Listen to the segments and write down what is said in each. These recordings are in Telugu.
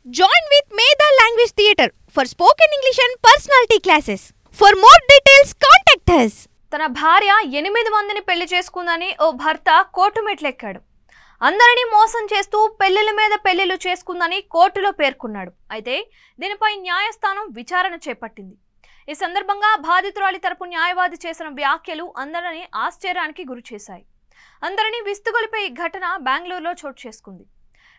Join with Medha Language Theatre for spoken English and personality classes. For more details, contact us. తన భార్య 8 మందిని పెళ్లి చేసుకుందని ఓ భర్త కోర్టు మెట్లెక్కాడు. అందరినీ మోసం చేస్తూ పెళ్లిల మీద పెళ్లిలు చేసుకుందని కోర్టులో పేర్కొన్నాడు. అయితే దీనిపై న్యాయస్థానం విచారణ చేపట్టింది. ఈ సందర్భంగా బాధితురాలి తరపు న్యాయవాది చేసిన వ్యాఖ్యలు అందరినీ ఆశ్చర్యానికి గురిచేశాయి. అందరినీ విస్తుగొలిపే ఈ ఘటన బెంగళూరులో చోటు చేసుకుంది.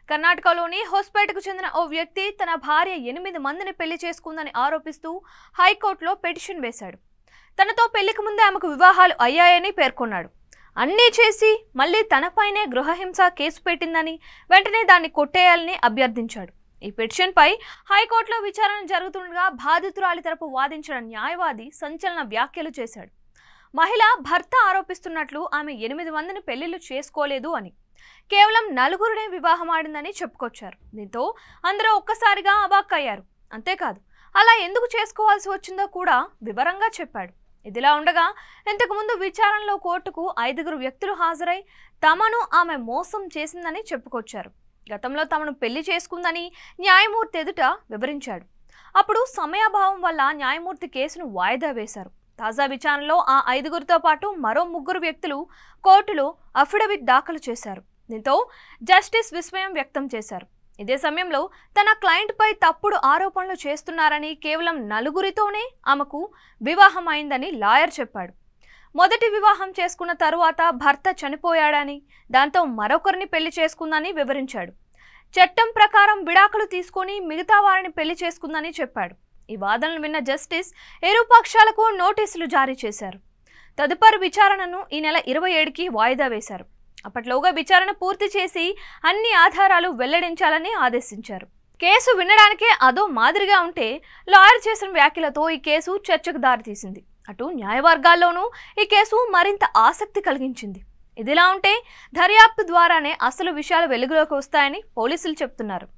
కర్ణాటకలోని హోస్పేటకు చెందిన ఓ వ్యక్తి తన భార్య 8 మందిని పెళ్లి చేసుకుందని ఆరోపిస్తూ హైకోర్టులో పిటిషన్ వేశాడు. తనతో పెళ్లికి ముందే ఆమెకు వివాహాలు అయ్యాయని పేర్కొన్నాడు. అన్నీ చేసి మళ్లీ తనపైనే గృహహింస కేసు పెట్టిందని, వెంటనే దాన్ని కొట్టేయాలని అభ్యర్థించాడు. ఈ పిటిషన్పై హైకోర్టులో విచారణ జరుగుతుండగా బాధితురాలి తరపు వాదించిన న్యాయవాది సంచలన వ్యాఖ్యలు చేశాడు. మహిళ భర్త ఆరోపిస్తున్నట్లు ఆమె 8 మందిని పెళ్లిళ్లు చేసుకోలేదు అని, కేవలం 4గురినే వివాహం ఆడిందని చెప్పుకొచ్చారు. దీంతో అందరూ ఒక్కసారిగా అవాక్కయ్యారు. అంతేకాదు, అలా ఎందుకు చేసుకోవాల్సి వచ్చిందో కూడా వివరంగా చెప్పాడు. ఇదిలా ఉండగా ఇంతకుముందు విచారణలో కోర్టుకు 5 వ్యక్తులు హాజరై తమను ఆమె మోసం చేసిందని చెప్పుకొచ్చారు. గతంలో తమను పెళ్లి చేసుకుందని న్యాయమూర్తి ఎదుట వివరించాడు. అప్పుడు సమయాభావం వల్ల న్యాయమూర్తి కేసును వాయిదా వేశారు. తాజా విచారణలో ఆ 5గురితో పాటు మరో 3 వ్యక్తులు కోర్టులో అఫిడవిట్ దాఖలు చేశారు. దీంతో జస్టిస్ విస్మయం వ్యక్తం చేశారు. ఇదే సమయంలో తన క్లయింట్పై తప్పుడు ఆరోపణలు చేస్తున్నారని, కేవలం 4గురితోనే ఆమెకు వివాహం అయిందని లాయర్ చెప్పాడు. మొదటి వివాహం చేసుకున్న తరువాత భర్త చనిపోయాడని, దాంతో మరొకరిని పెళ్లి చేసుకుందని వివరించాడు. చట్టం ప్రకారం విడాకులు తీసుకుని మిగతా వారిని పెళ్లి చేసుకుందని చెప్పాడు. ఈ వాదనలు విన్న జస్టిస్ ఇరు పక్షాలకు నోటీసులు జారీ చేశారు. తదుపరి విచారణను ఈ నెల 27కి వాయిదా వేశారు. అప్పట్లోగా విచారణ పూర్తి చేసి అన్ని ఆధారాలు వెల్లడించాలని ఆదేశించారు. కేసు వినడానికే అదో మాదిరిగా ఉంటే లాయర్ చేసిన వ్యాఖ్యలతో ఈ కేసు చర్చకు దారితీసింది. అటు న్యాయవర్గాల్లోనూ ఈ కేసు మరింత ఆసక్తి కలిగించింది. ఇదిలా ఉంటే దర్యాప్తు ద్వారానే అసలు విషయాలు వెలుగులోకి వస్తాయని పోలీసులు చెప్తున్నారు.